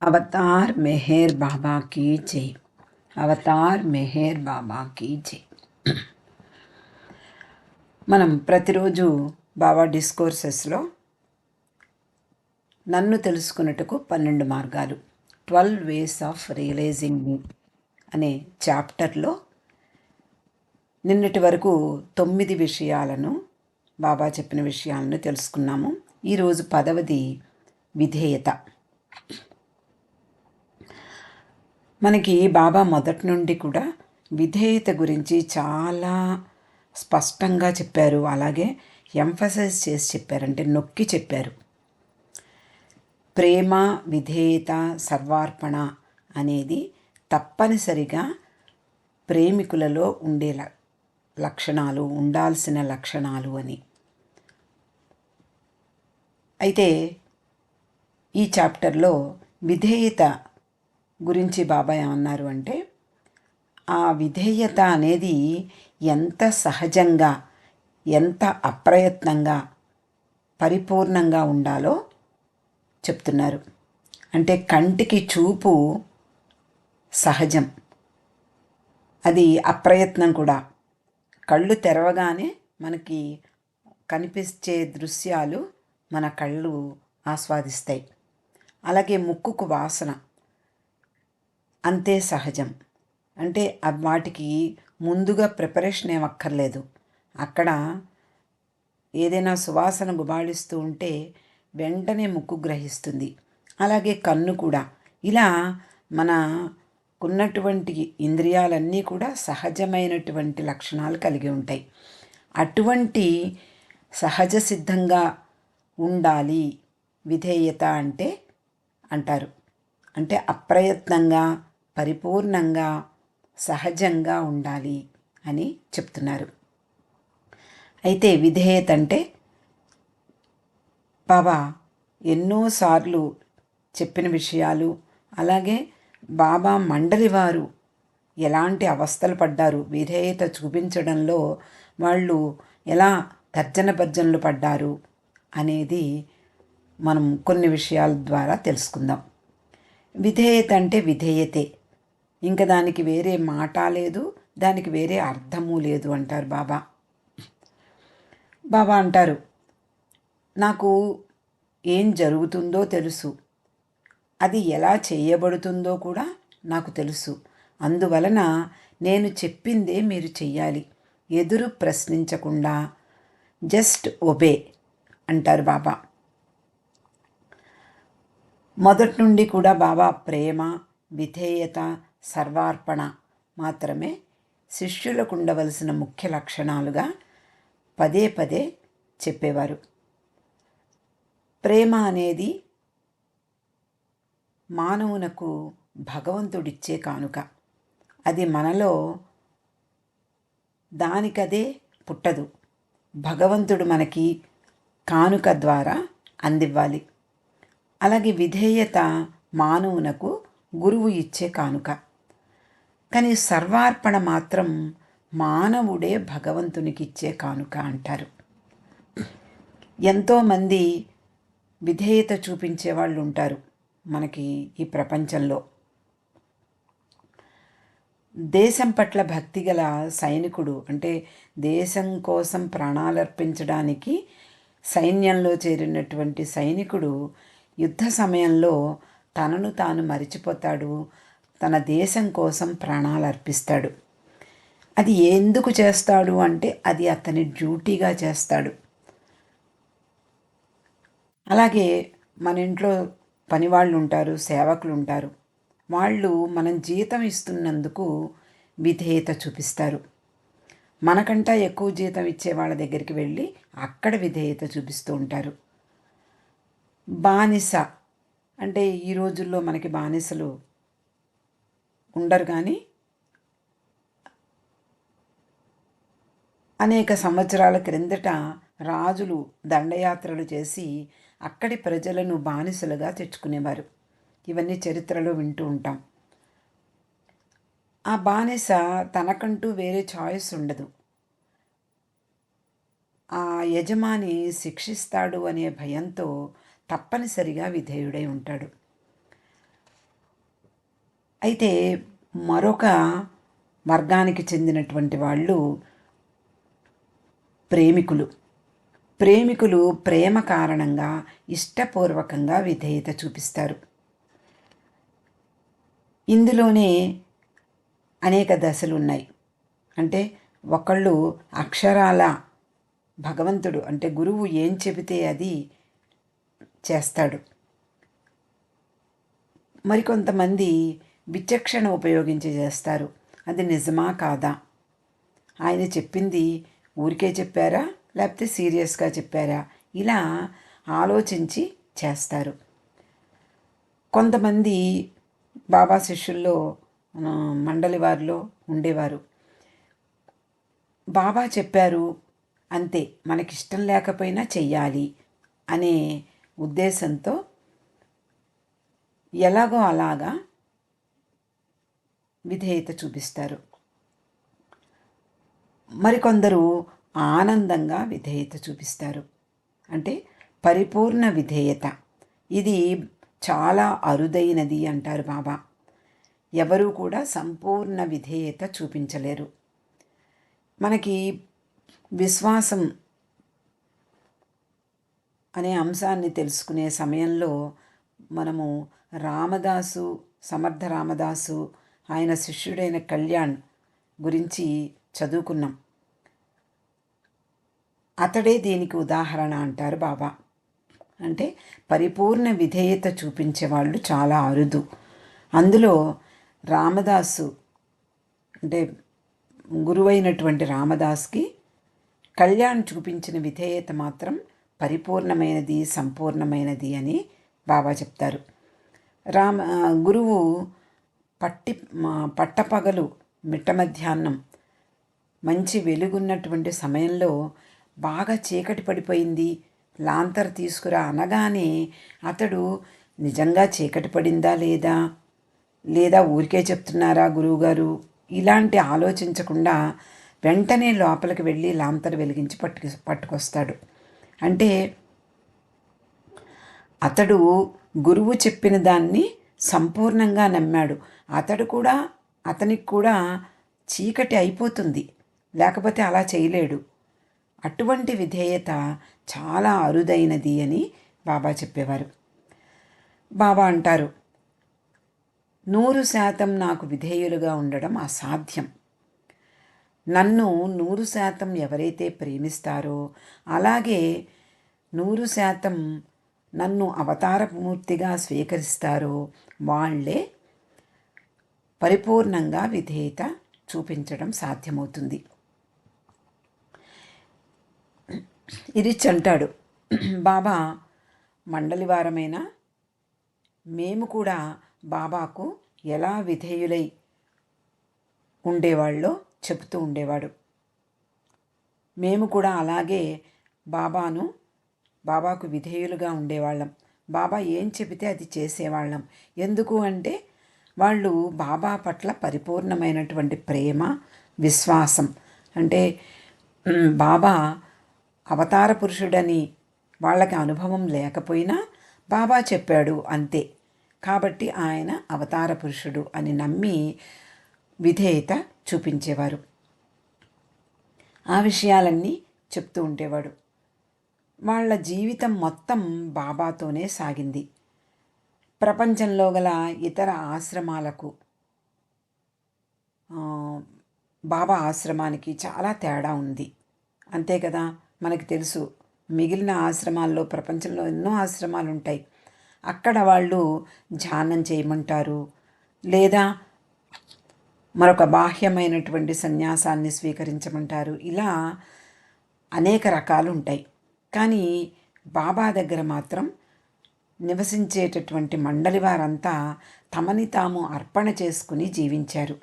Avatar Meher బాబా key జై. Avatar Meher బాబా key జై. మనం ప్రతిరోజు బాబా డిస్కోర్సెస్లో నన్ను తెలుసుకున్నట్టుకు 12 మార్గాలు 12 వేస్ ఆఫ్ రియలైజింగ్ మీ అనే చాప్టర్లో నిన్నటి వరకు 9 విషయాలను బాబా చెప్పిన విషయాలను తెలుసుకున్నాము. ఈరోజు 10వది విధేయత. మనకి బాబా మొదటి నుండి కూడా విధేయత గురించి చాలా స్పష్టంగా చెప్పారు. అలాగే ఎంఫసైజ్ చేసి చెప్పారు, అంటే నొక్కి చెప్పారు. ప్రేమ, విధేయత, సర్వార్పణ అనేది తప్పనిసరిగా ప్రేమికులలో ఉండే లక్షణాలు, ఉండాల్సిన లక్షణాలు అని. అయితే ఈ చాప్టర్లో విధేయత గురించి బాబా ఏమన్నారు అంటే, ఆ విధేయత అనేది ఎంత సహజంగా, ఎంత అప్రయత్నంగా, పరిపూర్ణంగా ఉండాలో చెప్తున్నారు. అంటే కంటికి చూపు సహజం, అది అప్రయత్నం కూడా. కళ్ళు తెరవగానే మనకి కనిపించే దృశ్యాలు మన కళ్ళు ఆస్వాదిస్తాయి. అలాగే ముక్కుకు వాసన అంతే సహజం. అంటే వాటికి ముందుగా ప్రిపరేషన్ ఏమక్కర్లేదు. అక్కడ ఏదైనా సువాసన గుబాళిస్తూ ఉంటే వెంటనే ముక్కు గ్రహిస్తుంది. అలాగే కన్ను కూడా. ఇలా మనకున్నటువంటి ఇంద్రియాలన్నీ కూడా సహజమైనటువంటి లక్షణాలు కలిగి ఉంటాయి. అటువంటి సహజ సిద్ధంగా ఉండాలి విధేయత అంటే అంటారు. అంటే అప్రయత్నంగా, పరిపూర్ణంగా, సహజంగా ఉండాలి అని చెప్తున్నారు. అయితే విధేయత అంటే బాబా ఎన్నోసార్లు చెప్పిన విషయాలు, అలాగే బాబా మండలి వారు ఎలాంటి అవస్థలు పడ్డారు, విధేయత చూపించడంలో వాళ్ళు ఎలా తర్జన భర్జనలు పడ్డారు అనేది మనం కొన్ని విషయాల ద్వారా తెలుసుకుందాం. విధేయత అంటే విధేయతే, ఇంకా దానికి వేరే మాట లేదు, దానికి వేరే అర్థము లేదు అంటారు బాబా. బాబా అంటారు, నాకు ఏం జరుగుతుందో తెలుసు, అది ఎలా చేయబడుతుందో కూడా నాకు తెలుసు. అందువలన నేను చెప్పిందే మీరు చెయ్యాలి, ఎదురు ప్రశ్నించకుండా జస్ట్ ఒబే అంటారు బాబా. మొదటి నుండి కూడా బాబా ప్రేమ, విధేయత, సర్వార్పణ మాత్రమే శిష్యులకు ఉండవలసిన ముఖ్య లక్షణాలుగా పదే పదే చెప్పేవారు. ప్రేమ అనేది మానవునకు భగవంతుడిచ్చే కానుక. అది మనలో దానికదే పుట్టదు. భగవంతుడు మనకి కానుక ద్వారా అందివ్వాలి. అలాగే విధేయత మానవునకు గురువు ఇచ్చే కానుక. కానీ సర్వార్పణ మాత్రం మానవుడే భగవంతునికి ఇచ్చే కానుక అంటారు. ఎంతోమంది విధేయత చూపించే వాళ్ళు ఉంటారు మనకి ఈ ప్రపంచంలో. దేశం పట్ల భక్తి గల సైనికుడు, అంటే దేశం కోసం ప్రాణాలర్పించడానికి సైన్యంలో చేరినటువంటి సైనికుడు యుద్ధ సమయంలో తనను తాను మరిచిపోతాడు, తన దేశం కోసం ప్రాణాలు అర్పిస్తాడు. అది ఎందుకు చేస్తాడు అంటే అది అతని డ్యూటీగా చేస్తాడు. అలాగే మన ఇంట్లో పనివాళ్ళు ఉంటారు, సేవకులు ఉంటారు. వాళ్ళు మనం జీతం ఇస్తున్నందుకు విధేయత చూపిస్తారు. మనకంటా ఎక్కువ జీతం ఇచ్చే వాళ్ళ దగ్గరికి వెళ్ళి అక్కడ విధేయత చూపిస్తూ ఉంటారు. బానిస అంటే ఈ రోజుల్లో మనకి బానిసలు ఉండరు, కానీ అనేక సంవత్సరాల క్రిందట రాజులు దండయాత్రలు చేసి అక్కడి ప్రజలను బానిసలుగా తెచ్చుకునేవారు. ఇవన్నీ చరిత్రలో వింటూ ఉంటాం. ఆ బానిస తనకంటూ వేరే చాయిస్ ఉండదు. ఆ యజమాని శిక్షిస్తాడు అనే భయంతో తప్పనిసరిగా విధేయుడై ఉంటాడు. అయితే మరొక వర్గానికి చెందినటువంటి వాళ్ళు ప్రేమికులు. ప్రేమికులు ప్రేమ కారణంగా ఇష్టపూర్వకంగా విధేయత చూపిస్తారు. ఇందులోనే అనేక దశలు ఉన్నాయి. అంటే ఒకళ్ళు అక్షరాల భగవంతుడు అంటే గురువు ఏం చెబితే అది చేస్తాడు. మరికొంతమంది విచక్షణ ఉపయోగించి చేస్తారు. అది నిజమా కాదా, ఆయన చెప్పింది ఊరికే చెప్పారా లేకపోతే సీరియస్గా చెప్పారా, ఇలా ఆలోచించి చేస్తారు. కొంతమంది బాబా శిష్యుల్లో మండలి వారిలో ఉండేవారు. బాబా చెప్పారు అంతే, మనకిష్టం లేకపోయినా చెయ్యాలి అనే ఉద్దేశంతో ఎలాగో అలాగా విధేయత చూపిస్తారు. మరికొందరు ఆనందంగా విధేయత చూపిస్తారు. అంటే పరిపూర్ణ విధేయత. ఇది చాలా అరుదైనది అంటారు బాబా. ఎవరూ కూడా సంపూర్ణ విధేయత చూపించలేరు. మనకి విశ్వాసం అనే అంశాన్ని తెలుసుకునే సమయంలో మనము రామదాసు, సమర్థ రామదాసు, ఆయన శిష్యుడైన కళ్యాణ్ గురించి చదువుకున్నాం. అతడే దీనికి ఉదాహరణ అంటారు బాబా. అంటే పరిపూర్ణ విధేయత చూపించే వాళ్ళు చాలా అరుదు. అందులో రామదాసు అంటే గురువైనటువంటి రామదాస్కి కళ్యాణ్ చూపించిన విధేయత మాత్రం పరిపూర్ణమైనది, సంపూర్ణమైనది అని బాబా చెప్తారు. గురువు పట్టపగలు మిట్ట మధ్యాహ్నం మంచి వెలుగున్నటువంటి సమయంలో బాగా చీకటి పడిపోయింది, లాంతర్ తీసుకురా అనగానే అతడు నిజంగా చీకటి పడిందా లేదా ఊరికే చెప్తున్నారా గురువుగారు, ఇలాంటి ఆలోచించకుండా వెంటనే లోపలికి వెళ్ళి లాంతర్ వెలిగించి పట్టుకొస్తాడు. అంటే అతడు గురువు చెప్పిన దాన్ని సంపూర్ణంగా నమ్మాడు. అతనికి కూడా చీకటి అయిపోతుంది, లేకపోతే అలా చేయలేడు. అటువంటి విధేయత చాలా అరుదైనది అని బాబా చెప్పేవారు. బాబా అంటారు, 100% నాకు విధేయులుగా ఉండడం అసాధ్యం. నన్ను 100% ఎవరైతే ప్రేమిస్తారో, అలాగే 100% నన్ను అవతారమూర్తిగా స్వీకరిస్తారో వాళ్ళే పరిపూర్ణంగా విధేయత చూపించడం సాధ్యమవుతుంది. ఇది అంటాడు బాబా, మండలి వారమైనా మేము కూడా బాబాకు ఎలా విధేయులై ఉండేవాళ్ళో చెబుతూ ఉండేవాడు. మేము కూడా అలాగే బాబాకు విధేయులుగా ఉండేవాళ్ళం. బాబా ఏం చెబితే అది చేసేవాళ్ళం. ఎందుకు అంటే వాళ్ళు బాబా పట్ల పరిపూర్ణమైనటువంటి ప్రేమ, విశ్వాసం. అంటే బాబా అవతార పురుషుడని వాళ్ళకి అనుభవం లేకపోయినా బాబా చెప్పాడు అంతే, కాబట్టి ఆయన అవతార పురుషుడు అని నమ్మి విధేయత చూపించేవారు. ఆ విషయాలన్నీ చెప్తూ ఉండేవాడు. వాళ్ళ జీవితం మొత్తం బాబాతోనే సాగింది. ప్రపంచంలో గల ఇతర ఆశ్రమాలకు బాబా ఆశ్రమానికి చాలా తేడా ఉంది. అంతే కదా, మనకి తెలుసు. మిగిలిన ఆశ్రమాల్లో, ప్రపంచంలో ఎన్నో ఆశ్రమాలు ఉంటాయి. అక్కడ వాళ్ళు ధ్యానం చేయమంటారు, లేదా మరొక బాహ్యమైనటువంటి సన్యాసాన్ని స్వీకరించమంటారు. ఇలా అనేక రకాలు ఉంటాయి. కానీ బాబా దగ్గర మాత్రం నివసించేటటువంటి మండలి వారంతా తమని తాము అర్పణ చేసుకుని జీవించారు.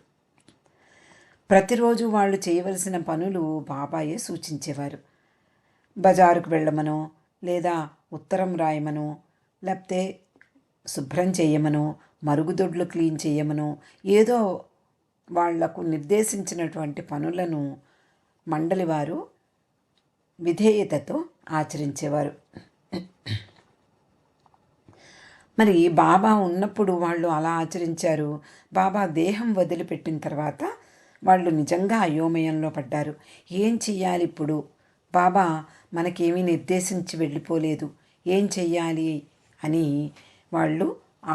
ప్రతిరోజు వాళ్ళు చేయవలసిన పనులు బాబాయే సూచించేవారు. బజారుకు వెళ్ళమనో, లేదా ఉత్తరం రాయమనో, లేకపోతే శుభ్రం చేయమనో, మరుగుదొడ్లు క్లీన్ చేయమనో, ఏదో వాళ్లకు నిర్దేశించినటువంటి పనులను మండలి వారు విధేయతతో ఆచరించేవారు. మరి బాబా ఉన్నప్పుడు వాళ్ళు అలా ఆచరించారు. బాబా దేహం వదిలిపెట్టిన తర్వాత వాళ్ళు నిజంగా అయోమయంలో పడ్డారు. ఏం చెయ్యాలి ఇప్పుడు? బాబా మనకేమీ నిర్దేశించి వెళ్ళిపోలేదు, ఏం చెయ్యాలి అని వాళ్ళు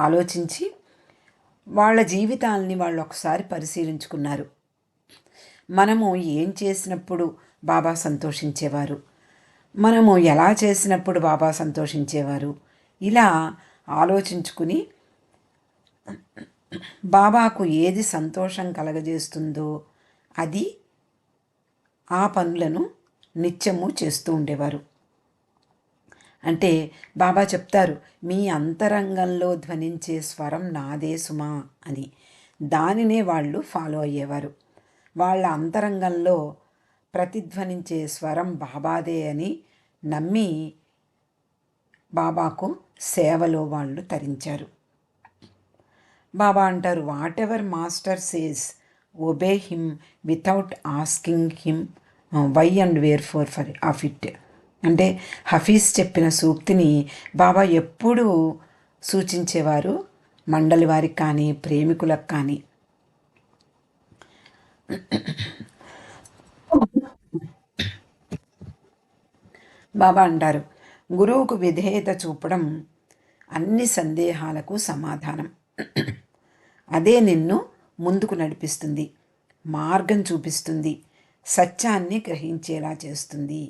ఆలోచించి వాళ్ళ జీవితాల్ని వాళ్ళు ఒకసారి పరిశీలించుకున్నారు. మనము ఏం చేసినప్పుడు బాబా సంతోషించేవారు, మనము ఎలా చేసినప్పుడు బాబా సంతోషించేవారు, ఇలా ఆలోచించుకుని బాబాకు ఏది సంతోషం కలగజేస్తుందో అది ఆ పనులను నిత్యము చేస్తూ ఉండేవారు. అంటే బాబా చెప్తారు, మీ అంతరంగంలో ధ్వనించే స్వరం నాదే సుమా అని. దానినే వాళ్ళు ఫాలో అయ్యేవారు. వాళ్ళ అంతరంగంలో ప్రతిధ్వనించే స్వరం బాబాదే అని నమ్మి బాబాకు సేవలో వాళ్ళు తరించారు. బాబా అంటారు, whatever master says obey him without asking him why and wherefore of it. అంటే హఫీజ్ చెప్పిన సూక్తిని బాబా ఎప్పుడూ సూచించేవారు మండలి వారికి కానీ ప్రేమికులకు కానీ. బాబా అంటారు, గురువుకు విధేయత చూపడం అన్ని సందేహాలకు సమాధానం. అదే నిన్ను ముందుకు నడిపిస్తుంది, మార్గం చూపిస్తుంది, సత్యాన్ని గ్రహించేలా చేస్తుంది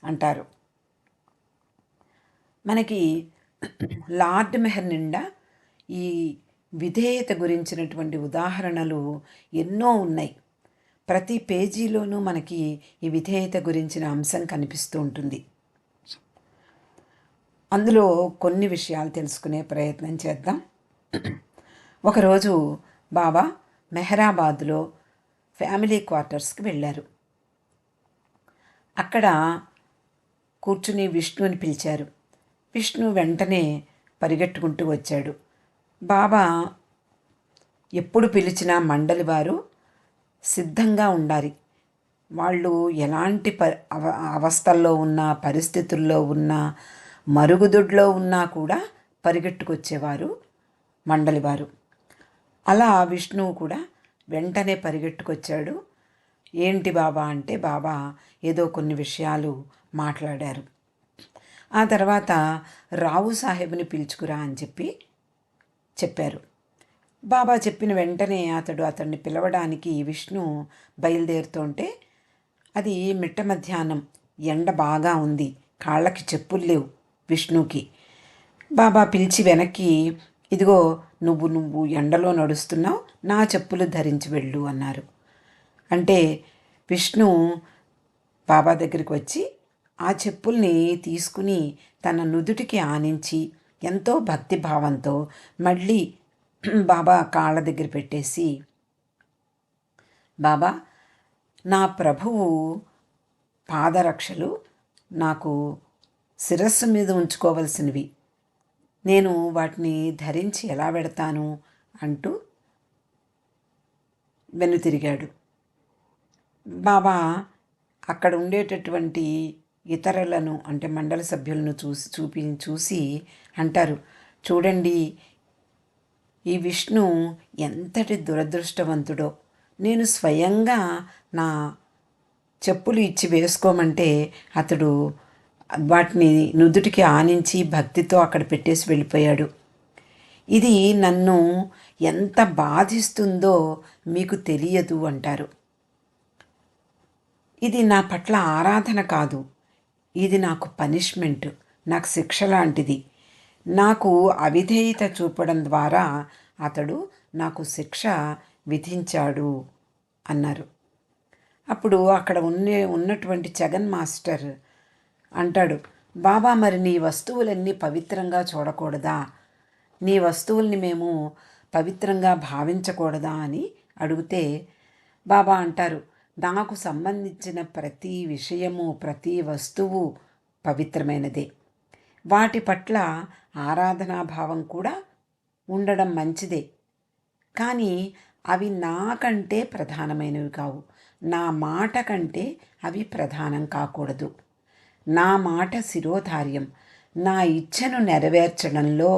అంటారు. మనకి లార్డ్ మెహర్ నిండా ఈ విధేయత గురించినటువంటి ఉదాహరణలు ఎన్నో ఉన్నాయి. ప్రతి పేజీలోనూ మనకి ఈ విధేయత గురించిన అంశం కనిపిస్తూ ఉంటుంది. అందులో కొన్ని విషయాలు తెలుసుకునే ప్రయత్నం చేద్దాం. ఒకరోజు బాబా మెహరాబాద్లో ఫ్యామిలీ క్వార్టర్స్కి వెళ్ళారు. అక్కడ కూర్చుని విష్ణుని పిలిచారు. విష్ణు వెంటనే పరిగెట్టుకుంటూ వచ్చాడు. బాబా ఎప్పుడు పిలిచినా మండలి వారు సిద్ధంగా ఉండాలి. వాళ్ళు ఎలాంటి అవస్థల్లో ఉన్నా, పరిస్థితుల్లో ఉన్నా, మరుగుదొడ్లో ఉన్నా కూడా పరిగెట్టుకొచ్చేవారు మండలివారు. అలా విష్ణువు కూడా వెంటనే పరిగెట్టుకొచ్చాడు. ఏంటి బాబా అంటే బాబా ఏదో కొన్ని విషయాలు మాట్లాడారు. ఆ తర్వాత రావు సాహెబ్ని పిలుచుకురా అని చెప్పారు. బాబా చెప్పిన వెంటనే అతన్ని పిలవడానికి విష్ణు బయలుదేరుతుంటే అది మిట్ట మధ్యాహ్నం, ఎండ బాగా ఉంది, కాళ్ళకి చెప్పులు లేవు విష్ణుకి. బాబా పిలిచి వెనక్కి, ఇదిగో నువ్వు ఎండలో నడుస్తున్నావు, నా చెప్పులు ధరించి వెళ్ళు అన్నారు. అంటే విష్ణు బాబా దగ్గరికి వచ్చి ఆ చెప్పుల్ని తీసుకుని తన నుదుటికి ఆనించి ఎంతో భక్తిభావంతో మళ్ళీ బాబా కాళ్ళ దగ్గర పెట్టేసి, బాబా నా ప్రభువు పాదరక్షలు నాకు శిరస్సు మీద ఉంచుకోవలసినవి, నేను వాటిని ధరించి ఎలా పెడతాను అంటూ వెనుతిరిగాడు. బాబా అక్కడ ఉండేటటువంటి ఇతరులను అంటే మండల సభ్యులను చూసి అంటారు, చూడండి ఈ విష్ణు ఎంతటి దురదృష్టవంతుడో. నేను స్వయంగా నా చెప్పులు ఇచ్చి వేసుకోమంటే అతడు వాటిని నుదుటికి ఆనించి భక్తితో అక్కడ పెట్టేసి వెళ్ళిపోయాడు. ఇది నన్ను ఎంత బాధిస్తుందో మీకు తెలియదు అంటారు. ఇది నా పట్ల ఆరాధన కాదు, ఇది నాకు పనిష్మెంట్, నాకు శిక్ష లాంటిది. నాకు అవిధేయత చూపడం ద్వారా అతడు నాకు శిక్ష విధించాడు అన్నారు. అప్పుడు అక్కడ ఉన్నటువంటి జగన్ మాస్టర్ అంటాడు, బాబా మరి నీ వస్తువులన్నీ పవిత్రంగా చూడకూడదా, నీ వస్తువుల్ని మేము పవిత్రంగా భావించకూడదా అని అడిగితే బాబా అంటారు, నాకు సంబంధించిన ప్రతి విషయము, ప్రతి వస్తువు పవిత్రమైనదే. వాటి పట్ల ఆరాధనాభావం కూడా ఉండడం మంచిదే, కానీ అవి నాకంటే ప్రధానమైనవి కావు. నా మాట కంటే అవి ప్రధానం కాకూడదు. నా మాట శిరోధార్యం. నా ఇచ్ఛను నెరవేర్చడంలో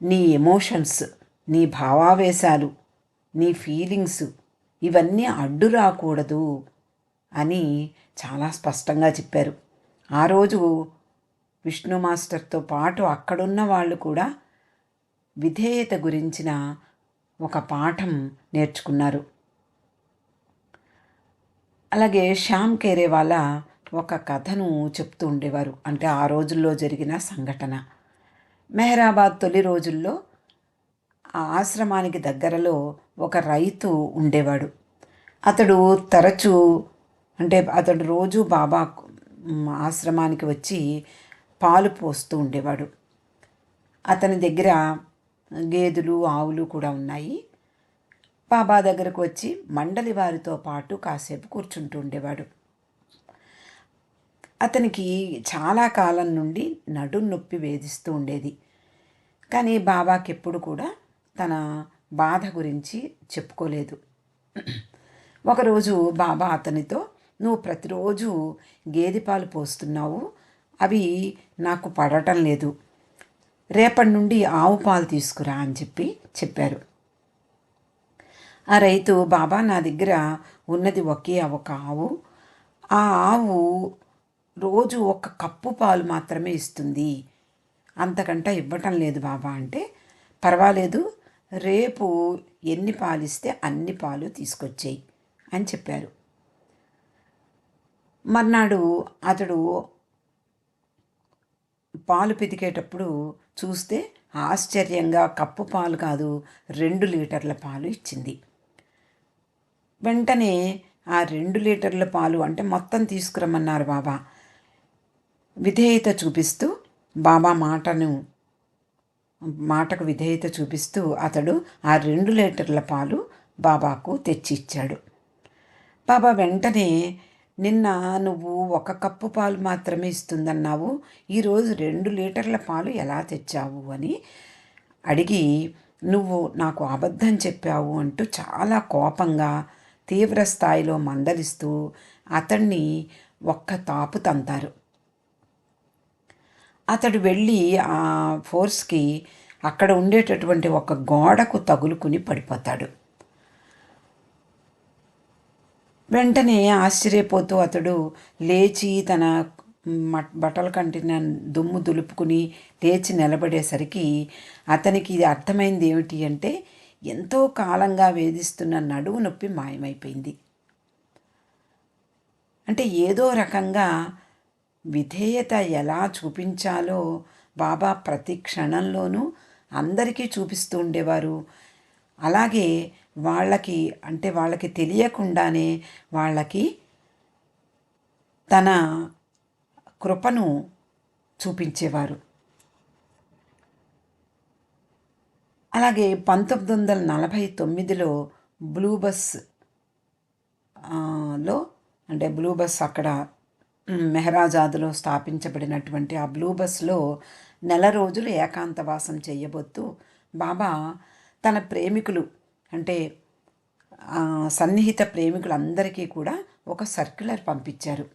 నీ ఎమోషన్స్, నీ భావావేశాలు, నీ ఫీలింగ్స్ ఇవన్నీ అడ్డు రాకూడదు అని చాలా స్పష్టంగా చెప్పారు. ఆ రోజు విష్ణు మాస్టర్తో పాటు అక్కడున్న వాళ్ళు కూడా విధేయత గురించిన ఒక పాఠం నేర్చుకున్నారు. అలాగే శ్యామ్ కేరేవాలా ఒక కథను చెప్తూ ఉండేవారు. అంటే ఆ రోజుల్లో జరిగిన సంఘటన. మెహరాబాద్ తొలి రోజుల్లో ఆ ఆశ్రమానికి దగ్గరలో ఒక రైతు ఉండేవాడు. అతడు తరచూ అంటే అతడు రోజు బాబా ఆశ్రమానికి వచ్చి పాలు పోస్తూ ఉండేవాడు. అతని దగ్గర గేదెలు, ఆవులు కూడా ఉన్నాయి. బాబా దగ్గరకు వచ్చి మండలి వారితో పాటు కాసేపు కూర్చుంటూ ఉండేవాడు. అతనికి చాలా కాలం నుండి నడుం నొప్పి వేధిస్తూ ఉండేది. కానీ బాబాకి ఎప్పుడు కూడా తన బాధ గురించి చెప్పుకోలేదు. ఒకరోజు బాబా అతనితో, నువ్వు ప్రతిరోజు గేదె పాలు పోస్తున్నావు, అవి నాకు పడటం లేదు, రేపటి నుండి ఆవు పాలు తీసుకురా అని చెప్పారు. ఆ రైతు, బాబా నా దగ్గర ఉన్నది ఒకే ఒక ఆవు, ఆ ఆవు రోజు ఒక కప్పు పాలు మాత్రమే ఇస్తుంది, అంతకంటే ఇవ్వటం లేదు బాబా అంటే, పర్వాలేదు, రేపు ఎన్ని పాలు ఇస్తే అన్ని పాలు తీసుకొచ్చేయి అని చెప్పారు. మర్నాడు అతడు పాలు పితికేటప్పుడు చూస్తే ఆశ్చర్యంగా కప్పు పాలు కాదు, 2 లీటర్ల పాలు ఇచ్చింది. వెంటనే ఆ 2 లీటర్ల పాలు అంటే మొత్తం తీసుకురమ్మన్నారు బాబా. విధేయత చూపిస్తూ బాబా మాటకు విధేయత చూపిస్తూ అతడు ఆ 2 లీటర్ల పాలు బాబాకు తెచ్చి ఇచ్చాడు. బాబా వెంటనే, నిన్న నువ్వు 1 కప్పు పాలు మాత్రమే ఇస్తుందన్నావు, ఈరోజు 2 లీటర్ల పాలు ఎలా తెచ్చావు అని అడిగి, నువ్వు నాకు అబద్ధం చెప్పావు అంటూ చాలా కోపంగా తీవ్ర స్థాయిలో మందలిస్తూ అతన్ని ఒక్క తాపు తంతారు. అతడు వెళ్ళి ఆ ఫోర్స్కి అక్కడ ఉండేటటువంటి ఒక గోడకు తగులుకుని పడిపోతాడు. వెంటనే ఆశ్చర్యపోతూ అతడు లేచి తన బట్టలు కంటిన దుమ్ము దులుపుకుని లేచి నిలబడేసరికి అతనికి ఇది అర్థమైంది ఏమిటి అంటే, ఎంతో కాలంగా వేధిస్తున్న నడుము నొప్పి మాయమైపోయింది. అంటే ఏదో రకంగా విధేయత ఎలా చూపించాలో బాబా ప్రతి క్షణంలోనూ అందరికీ చూపిస్తూ ఉండేవారు. అలాగే వాళ్ళకి తెలియకుండానే వాళ్ళకి తన కృపను చూపించేవారు. అలాగే 1949లో బ్లూ బస్ అంటే బ్లూ బస్ అక్కడ మెహరాజాద్లో స్థాపించబడినటువంటి ఆ బ్లూ బస్లో నెల రోజులు ఏకాంతవాసం చేయబోతూ బాబా తన ప్రేమికులు అంటే సన్నిహిత ప్రేమికులందరికీ కూడా ఒక సర్క్యులర్ పంపించారు.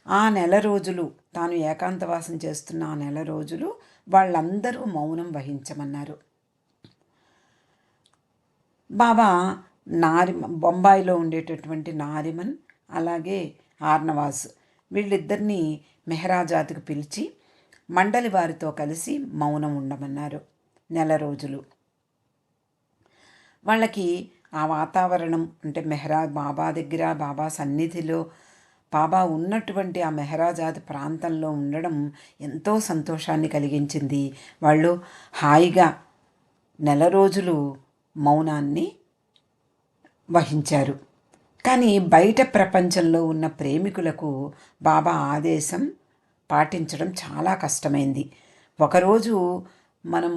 ఆ నెల రోజులు తాను ఏకాంతవాసం చేస్తున్న ఆ నెల రోజులు వాళ్ళందరూ మౌనం వహించమన్నారు. బాబా బొంబాయిలో ఉండేటటువంటి నారిమన్ అలాగే ఆర్నవాజ్ వీళ్ళిద్దరినీ మెహరాజాద్కు పిలిచి మండలి వారితో కలిసి మౌనం ఉండమన్నారు నెల రోజులు. వాళ్ళకి ఆ వాతావరణం అంటే బాబా దగ్గర, బాబా సన్నిధిలో, బాబా ఉన్నటువంటి ఆ మెహరాజాద్ ప్రాంతంలో ఉండడం ఎంతో సంతోషాన్ని కలిగించింది. వాళ్ళు హాయిగా నెల రోజులు మౌనాన్ని వహించారు. కానీ బయట ప్రపంచంలో ఉన్న ప్రేమికులకు బాబా ఆదేశం పాటించడం చాలా కష్టమైంది. ఒకరోజు మనం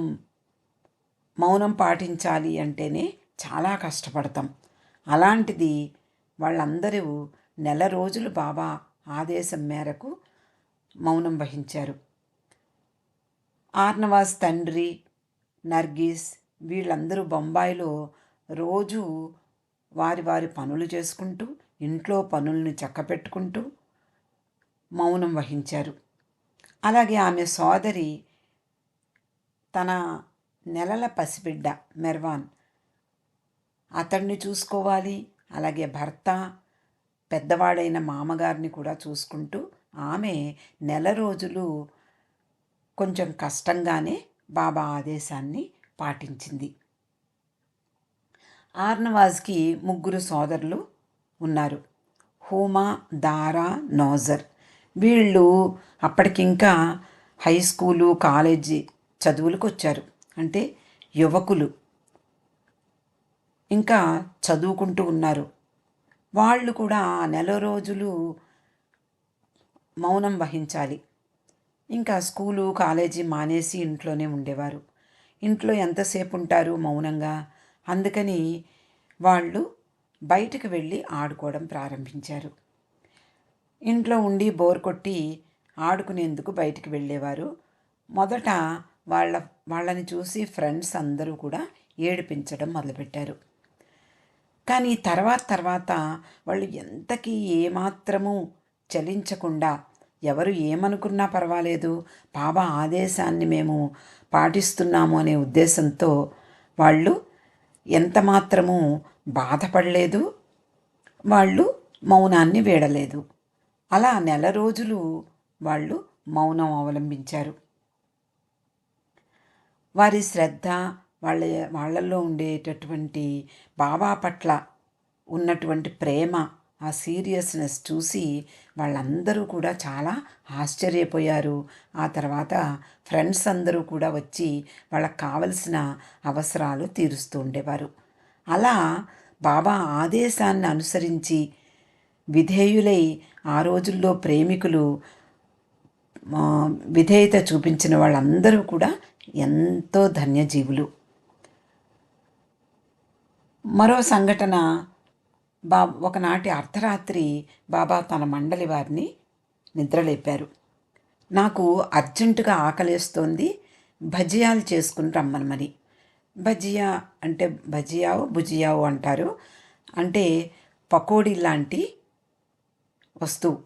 మౌనం పాటించాలి అంటేనే చాలా కష్టపడతాం. అలాంటిది వాళ్ళందరూ నెల రోజులు బాబా ఆదేశం మేరకు మౌనం వహించారు. ఆర్నవాజ్ తండ్రి, నర్గీస్ వీళ్ళందరూ బొంబాయిలో రోజు వారి పనులు చేసుకుంటూ, ఇంట్లో పనుల్ని చక్కపెట్టుకుంటూ మౌనం వహించారు. అలాగే ఆమె సోదరి తన నెలల పసిబిడ్డ మెర్వాన్ అతన్ని చూసుకోవాలి, అలాగే భర్త, పెద్దవాడైన మామగారిని కూడా చూసుకుంటూ ఆమె నెల రోజులు కొంచెం కష్టంగానే బాబా ఆదేశాన్ని పాటించింది. ఆర్నవాజ్కి 3 సోదరులు ఉన్నారు, హూమా, దారా, నోజర్. వీళ్ళు అప్పటికింకా హై స్కూలు, కాలేజీ చదువులకు వచ్చారు. అంటే యువకులు, ఇంకా చదువుకుంటూ ఉన్నారు. వాళ్ళు కూడా నెల రోజులు మౌనం వహించాలి. ఇంకా స్కూలు, కాలేజీ మానేసి ఇంట్లోనే ఉండేవారు. ఇంట్లో ఎంతసేపు ఉంటారు మౌనంగా? అందుకని వాళ్ళు బయటకు వెళ్ళి ఆడుకోవడం ప్రారంభించారు. ఇంట్లో ఉండి బోర్ కొట్టి ఆడుకునేందుకు బయటికి వెళ్ళేవారు. మొదట వాళ్ళని చూసి ఫ్రెండ్స్ అందరూ కూడా ఏడిపించడం మొదలుపెట్టారు. కానీ తర్వాత వాళ్ళు ఎంతకీ ఏమాత్రము చలించకుండా, ఎవరు ఏమనుకున్నా పర్వాలేదు, బాబా ఆదేశాన్ని మేము పాటిస్తున్నాము అనే ఉద్దేశంతో వాళ్ళు ఎంత మాత్రము బాధపడలేదు, వాళ్ళు మౌనాన్ని వీడలేదు. అలా నెల రోజులు వాళ్ళు మౌనం అవలంబించారు. వారి శ్రద్ధ, వాళ్ళల్లో ఉండేటటువంటి బాబా పట్ల ఉన్నటువంటి ప్రేమ, ఆ సీరియస్నెస్ చూసి వాళ్ళందరూ కూడా చాలా ఆశ్చర్యపోయారు. ఆ తర్వాత ఫ్రెండ్స్ అందరూ కూడా వచ్చి వాళ్ళకి కావలసిన అవసరాలు తీరుస్తూ ఉండేవారు. అలా బాబా ఆదేశాన్ని అనుసరించి విధేయులై ఆ రోజుల్లో ప్రేమికులు విధేయత చూపించిన వాళ్ళందరూ కూడా ఎంతో ధన్యజీవులు. మరో సంఘటన, ఒకనాటి అర్ధరాత్రి బాబా తన మండలి వారిని నిద్రలేపారు. నాకు అర్జెంటుగా ఆకలేస్తోంది, భజియాలు చేసుకుని రమ్మనమని. భజియా అంటే భుజియావు అంటారు. అంటే పకోడీ లాంటి వస్తువు.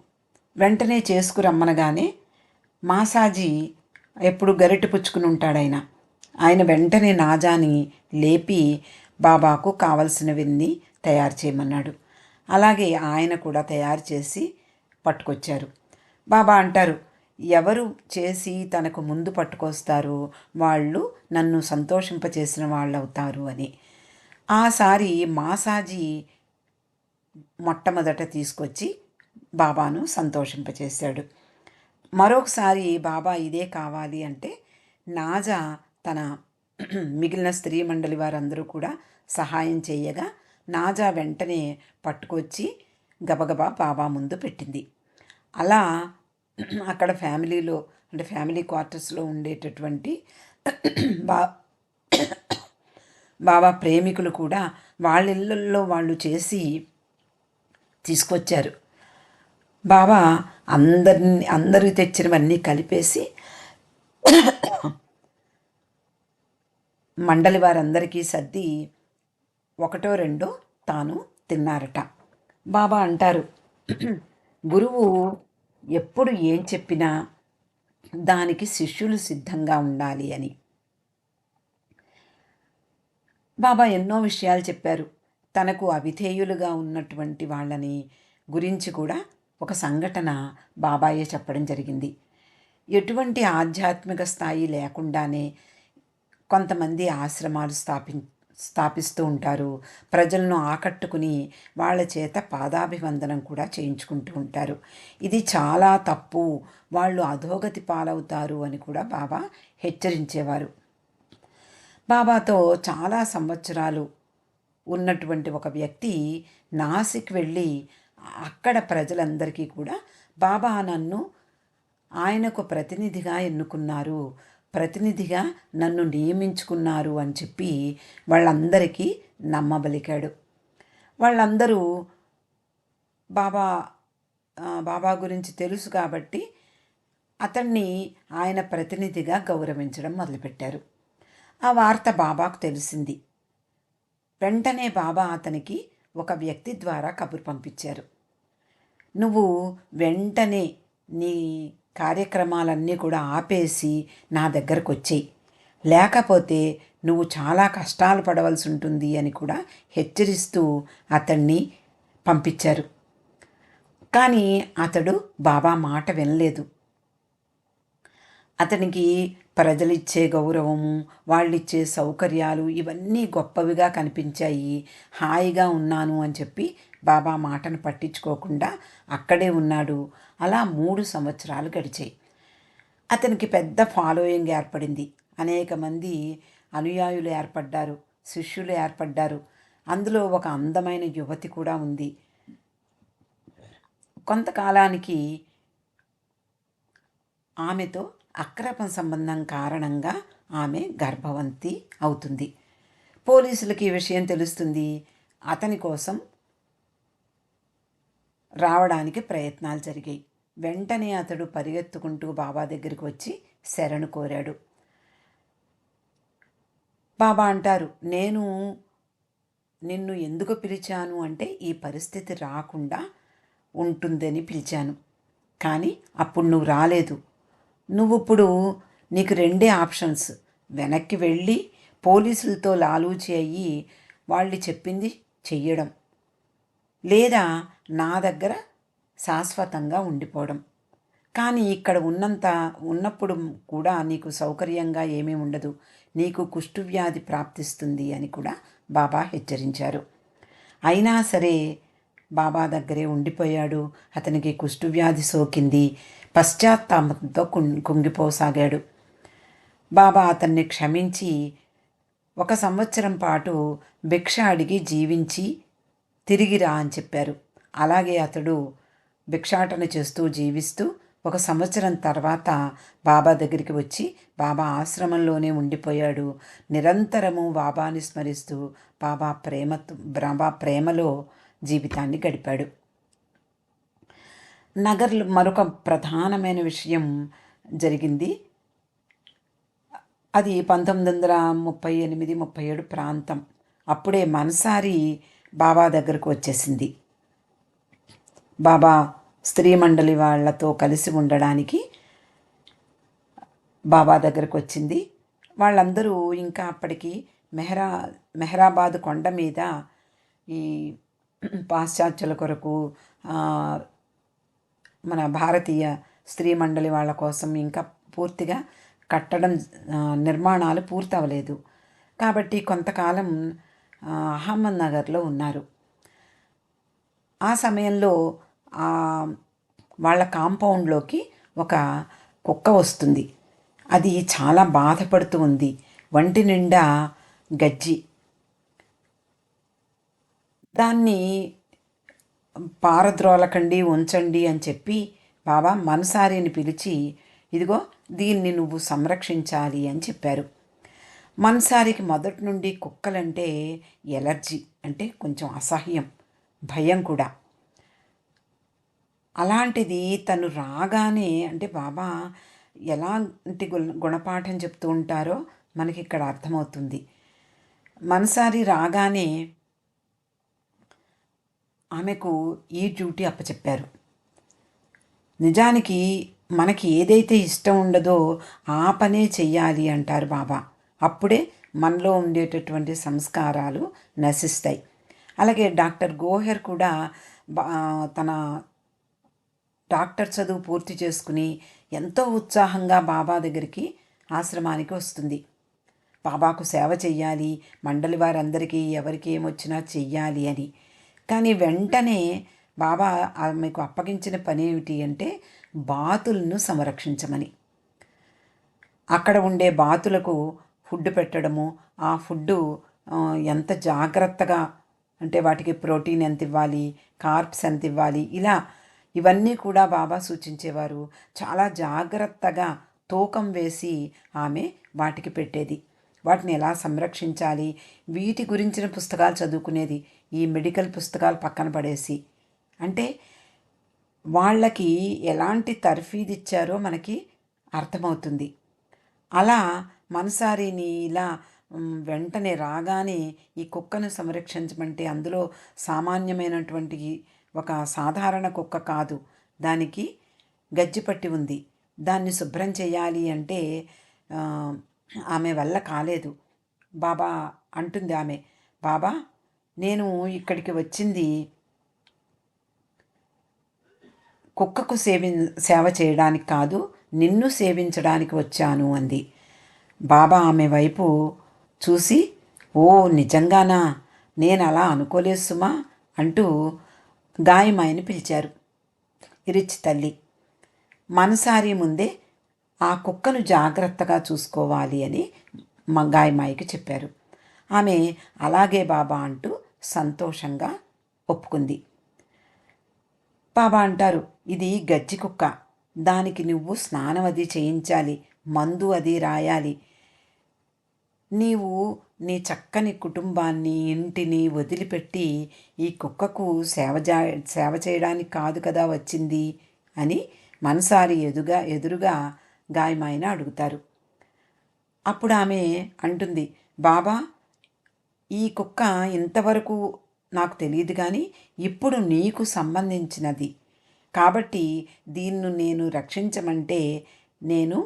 వెంటనే చేసుకురమ్మనగానే మాసాజీ ఎప్పుడు గరిటె పుచ్చుకుని ఉంటాడు ఆయన వెంటనే నాజాని లేపి బాబాకు కావలసినవన్నీ తయారు చేయమన్నాడు. అలాగే ఆయన కూడా తయారు చేసి పట్టుకొచ్చారు. బాబా అంటారు, ఎవరు చేసి తనకు ముందు పట్టుకొస్తారు వాళ్ళు నన్ను సంతోషింపచేసిన వాళ్ళు అవుతారు అని. ఆసారి మాసాజీ మొట్టమొదట తీసుకొచ్చి బాబాను సంతోషింపచేశాడు. మరొకసారి బాబా ఇదే కావాలి అంటే నాజా తన మిగిలిన స్త్రీ మండలి వారందరూ కూడా సహాయం చేయగా నాజా వెంటనే పట్టుకొచ్చి గబగబా బాబా ముందు పెట్టింది. అలా అక్కడ ఫ్యామిలీ క్వార్టర్స్లో ఉండేటటువంటి బాబా ప్రేమికులు కూడా వాళ్ళ ఇళ్ళల్లో వాళ్ళు చేసి తీసుకొచ్చారు. బాబా అందరూ తెచ్చినవన్నీ కలిపేసి మండలి వారందరికీ సర్ది 1 2 తాను తిన్నారట. బాబా అంటారు, గురువు ఎప్పుడు ఏం చెప్పినా దానికి శిష్యులు సిద్ధంగా ఉండాలి అని. బాబా ఎన్నో విషయాలు చెప్పారు. తనకు అవిధేయులుగా ఉన్నటువంటి వాళ్ళని గురించి కూడా ఒక సంఘటన బాబాయే చెప్పడం జరిగింది. ఎటువంటి ఆధ్యాత్మిక స్థాయి లేకుండానే కొంతమంది ఆశ్రమాలు స్థాపిస్తూ ఉంటారు. ప్రజలను ఆకట్టుకుని వాళ్ళ చేత పాదాభివందనం కూడా చేయించుకుంటూ ఉంటారు. ఇది చాలా తప్పు, వాళ్ళు అధోగతి పాలవుతారు అని కూడా బాబా హెచ్చరించేవారు. బాబాతో చాలా సంవత్సరాలు ఉన్నటువంటి ఒక వ్యక్తి నాసిక్ వెళ్ళి అక్కడ ప్రజలందరికీ కూడా బాబా నన్ను ఆయనకు ప్రతినిధిగా ఎన్నుకున్నారు, ప్రతినిధిగా నన్ను నియమించుకున్నారు అని చెప్పి వాళ్ళందరికీ నమ్మబలికాడు. వాళ్ళందరూ బాబా గురించి తెలుసు కాబట్టి అతన్ని ఆయన ప్రతినిధిగా గౌరవించడం మొదలుపెట్టారు. ఆ వార్త బాబాకు తెలిసింది. వెంటనే బాబా అతనికి ఒక వ్యక్తి ద్వారా కబురు పంపించారు. నువ్వు వెంటనే నీ కార్యక్రమాలన్నీ కూడా ఆపేసి నా దగ్గరకు వచ్చేయి, లేకపోతే నువ్వు చాలా కష్టాలు పడవలసి ఉంటుంది అని కూడా హెచ్చరిస్తూ అతన్ని పంపించారు. కానీ అతడు బాబా మాట వినలేదు. అతనికి ప్రజలిచ్చే గౌరవము, వాళ్ళిచ్చే సౌకర్యాలు ఇవన్నీ గొప్పవిగా కనిపించాయి. హాయిగా ఉన్నాను అని చెప్పి బాబా మాటను పట్టించుకోకుండా అక్కడే ఉన్నాడు. అలా 3 సంవత్సరాలు గడిచాయి. అతనికి పెద్ద ఫాలోయింగ్ ఏర్పడింది. అనేక మంది అనుయాయులు ఏర్పడ్డారు, శిష్యులు ఏర్పడ్డారు. అందులో ఒక అందమైన యువతి కూడా ఉంది. కొంతకాలానికి ఆమెతో అక్రమ సంబంధం కారణంగా ఆమె గర్భవతి అవుతుంది. పోలీసులకి ఈ విషయం తెలుస్తుంది. అతని కోసం రావడానికి ప్రయత్నాలు జరిగాయి. వెంటనే అతడు పరిగెత్తుకుంటూ బాబా దగ్గరికి వచ్చి శరణు కోరాడు. బాబా అంటారు, నేను నిన్ను ఎందుకు పిలిచాను అంటే ఈ పరిస్థితి రాకుండా ఉంటుందని పిలిచాను. కానీ అప్పుడు నువ్వు రాలేదు. నువ్వు ఇప్పుడు నీకు 2 ఆప్షన్స్. వెనక్కి వెళ్ళి పోలీసులతో లాలూచి అయ్యి వాళ్ళు చెప్పింది చెయ్యడం, లేదా నా దగ్గర శాశ్వతంగా ఉండిపోవడం. కానీ ఇక్కడ ఉన్నప్పుడు కూడా నీకు సౌకర్యంగా ఏమీ ఉండదు. నీకు కుష్ఠువ్యాధి ప్రాప్తిస్తుంది అని కూడా బాబా హెచ్చరించారు. అయినా సరే బాబా దగ్గరే ఉండిపోయాడు. అతనికి కుష్ఠువ్యాధి సోకింది. పశ్చాత్తాపంతో కుంగిపోసాగాడు. బాబా అతన్ని క్షమించి 1 సంవత్సరం పాటు భిక్ష అడిగి జీవించి తిరిగి రా అని చెప్పారు. అలాగే అతడు భిక్షాటన చేస్తూ జీవిస్తూ 1 సంవత్సరం తర్వాత బాబా దగ్గరికి వచ్చి బాబా ఆశ్రమంలోనే ఉండిపోయాడు. నిరంతరము బాబాని స్మరిస్తూ బాబా ప్రేమలో జీవితాన్ని గడిపాడు. నగర్లో మరొక ప్రధానమైన విషయం జరిగింది. అది 1938-37 ప్రాంతం. అప్పుడే మన్సారి బాబా దగ్గరకు వచ్చేసింది. బాబా స్త్రీ మండలి వాళ్ళతో కలిసి ఉండడానికి బాబా దగ్గరకు వచ్చింది. వాళ్ళందరూ ఇంకా అప్పటికి మెహరాబాద్ కొండ మీద ఈ పాశ్చాత్యుల కొరకు మన భారతీయ స్త్రీ మండలి వాళ్ళ కోసం ఇంకా పూర్తిగా కట్టడం నిర్మాణాలు పూర్తవలేదు. కాబట్టి కొంతకాలం అహ్మద్నగర్లో ఉన్నారు. ఆ సమయంలో వాళ్ళ కాంపౌండ్లోకి ఒక కుక్క వస్తుంది. అది చాలా బాధపడుతూ ఉంది. వంటి నిండా గజ్జి. దాన్ని పారద్రోలకండి, ఉంచండి అని చెప్పి బాబా మన్సారిని పిలిచి, ఇదిగో దీన్ని నువ్వు సంరక్షించాలి అని చెప్పారు. మన్సారికి మొదటి నుండి కుక్కలంటే ఎలర్జీ, అంటే కొంచెం అసహ్యం, భయం కూడా. అలాంటిది తను రాగానే, అంటే బాబా ఎలాంటి గుణపాఠం చెప్తూ ఉంటారో మనకి ఇక్కడ అర్థమవుతుంది. మన్సారి రాగానే ఆమెకు ఈ డ్యూటీ అప్పచెప్పారు. నిజానికి మనకి ఏదైతే ఇష్టం ఉండదో ఆ పనే చెయ్యాలి అంటారు బాబా. అప్పుడే మనలో ఉండేటటువంటి సంస్కారాలు నశిస్తాయి. అలాగే డాక్టర్ గోహెర్ కూడా తన డాక్టర్ చదువు పూర్తి చేసుకుని ఎంతో ఉత్సాహంగా బాబా దగ్గరికి ఆశ్రమానికి వస్తుంది. బాబాకు సేవ చెయ్యాలి, మండలి వారందరికీ ఎవరికి ఏమొచ్చినా చెయ్యాలి అని. కానీ వెంటనే బాబా ఆమెకు అప్పగించిన పని ఏమిటి అంటే బాతులను సంరక్షించమని. అక్కడ ఉండే బాతులకు ఫుడ్ పెట్టడము, ఆ ఫుడ్డు ఎంత జాగ్రత్తగా, అంటే వాటికి ప్రోటీన్ ఎంత ఇవ్వాలి, కార్బ్స్ ఎంత ఇవ్వాలి, ఇవన్నీ కూడా బాబా సూచించేవారు. చాలా జాగ్రత్తగా తూకం వేసి ఆమె వాటికి పెట్టేది. వాటిని ఎలా సంరక్షించాలి వీటి గురించిన పుస్తకాలు చదువుకునేది. ఈ మెడికల్ పుస్తకాలు పక్కన పడేసి, అంటే వాళ్ళకి ఎలాంటి తర్ఫీదు ఇచ్చారో మనకి అర్థమవుతుంది. అలా మన్సారిని ఇలా వెంటనే రాగానే ఈ కుక్కను సంరక్షించమంటే అందులో సామాన్యమైనటువంటి ఒక సాధారణ కుక్క కాదు, దానికి గజ్జి పట్టి ఉంది. దాన్ని శుభ్రం చేయాలి అంటే ఆమె వల్ల కాలేదు. బాబా అంటుంది ఆమె, బాబా నేను ఇక్కడికి వచ్చింది కుక్కకు సేవ చేయడానికి కాదు, నిన్ను సేవించడానికి వచ్చాను అంది. బాబా ఆమె వైపు చూసి, ఓ నిజంగానా, నేను అలా అనుకోలేదు సుమా అంటూ గాయమాయని పిలిచారు. రిచ్ తల్లి మనసారి ముందే ఆ కుక్కను జాగ్రత్తగా చూసుకోవాలి అని గాయమాయికి చెప్పారు. ఆమె అలాగే బాబా అంటూ సంతోషంగా ఒప్పుకుంది. బాబా అంటారు, ఇది గజ్జి కుక్క, దానికి నువ్వు స్నానం అది చేయించాలి, మందు అది రాయాలి. నీవు నీ చక్కని కుటుంబాన్ని ఇంటిని వదిలిపెట్టి ఈ కుక్కకు సేవ చేయడానికి కాదు కదా వచ్చింది అని మనసారి ఎదురుగా గాయమాయన అడుగుతారు. అప్పుడు ఆమె అంటుంది, బాబా ఈ కుక్క ఇంతవరకు నాకు తెలియదు కానీ ఇప్పుడు నీకు సంబంధించినది కాబట్టి దీన్ని నేను రక్షించమంటే నేను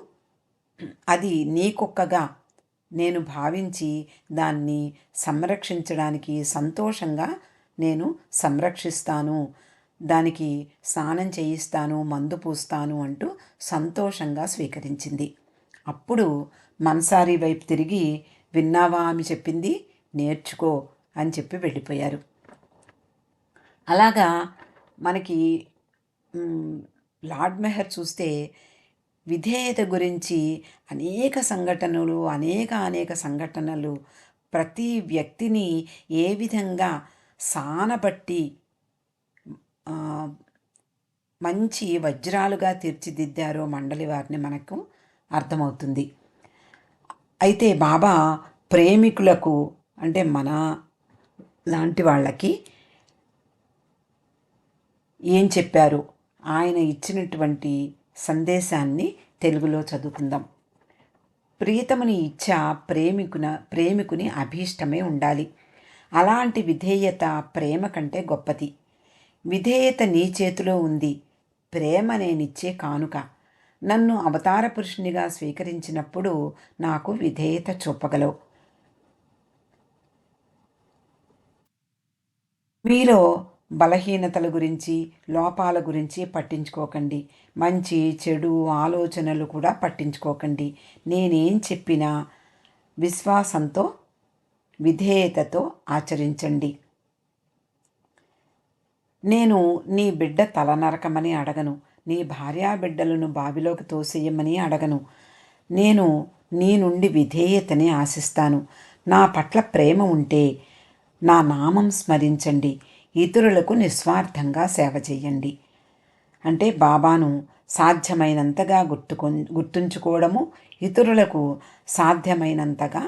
అది నీ కుక్కగా నేను భావించి దాన్ని సంరక్షించడానికి సంతోషంగా నేను సంరక్షిస్తాను, దానికి స్నానం చేయిస్తాను, మందు పూస్తాను అంటూ సంతోషంగా స్వీకరించింది. అప్పుడు మన్సారీ వైపు తిరిగి, విన్నావా ఆమె చెప్పింది, నేర్చుకో అని చెప్పి వెళ్ళిపోయారు. అలాగా మనకి లార్డ్ మెహర్ చూస్తే విధేయత గురించి అనేక సంఘటనలు ప్రతి వ్యక్తిని ఏ విధంగా సానబట్టి మంచి వజ్రాలుగా తీర్చిదిద్దారో మండలి వారిని మనకు అర్థమవుతుంది. అయితే బాబా ప్రేమికులకు అంటే మన లాంటి వాళ్ళకి ఏం చెప్పారు, ఆయన ఇచ్చినటువంటి సందేశాన్ని తెలుగులో చదువుకుందాం. ప్రియతముని ఇచ్చా ప్రేమికుని అభీష్టమే ఉండాలి. అలాంటి విధేయత ప్రేమ కంటే గొప్పది. విధేయత నీ చేతిలో ఉంది. ప్రేమ నేనిచ్చే కానుక. నన్ను అవతార పురుషునిగా స్వీకరించినప్పుడు నాకు విధేయత చూపగలవు. మీలో బలహీనతల గురించి లోపాల గురించి పట్టించుకోకండి. మంచి చెడు ఆలోచనలు కూడా పట్టించుకోకండి. నేనేం చెప్పినా విశ్వాసంతో విధేయతతో ఆచరించండి. నేను నీ బిడ్డ తలనరకమని అడగను, నీ భార్యాబిడ్డలను బావిలోకి తోసేయమని అడగను. నేను నీ నుండి విధేయతని ఆశిస్తాను. నా పట్ల ప్రేమ ఉంటే నా నామం స్మరించండి, ఇతరులకు నిస్వార్థంగా సేవ చేయండి. అంటే బాబాను సాధ్యమైనంతగా గుర్తుంచుకోవడము, ఇతరులకు సాధ్యమైనంతగా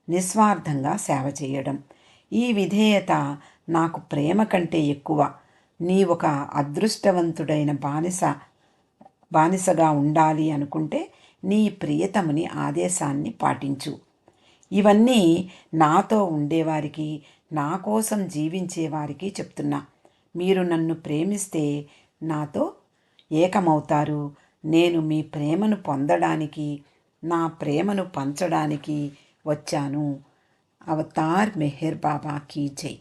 నిస్వార్థంగా సేవ చేయడం. ఈ విధేయత నాకు ప్రేమ కంటే ఎక్కువ. నీ ఒక అదృష్టవంతుడైన బానిసగా ఉండాలి అనుకుంటే నీ ప్రియతముని ఆదేశాన్ని పాటించు. ఇవన్నీ నాతో ఉండేవారికి, నా కోసం జీవించేవారికి చెప్తున్నా. మీరు నన్ను ప్రేమిస్తే నాతో ఏకమవుతారు. నేను మీ ప్రేమను పొందడానికి, నా ప్రేమను పంచడానికి వచ్చాను. అవతార్ మెహర్ బాబా కీ జై.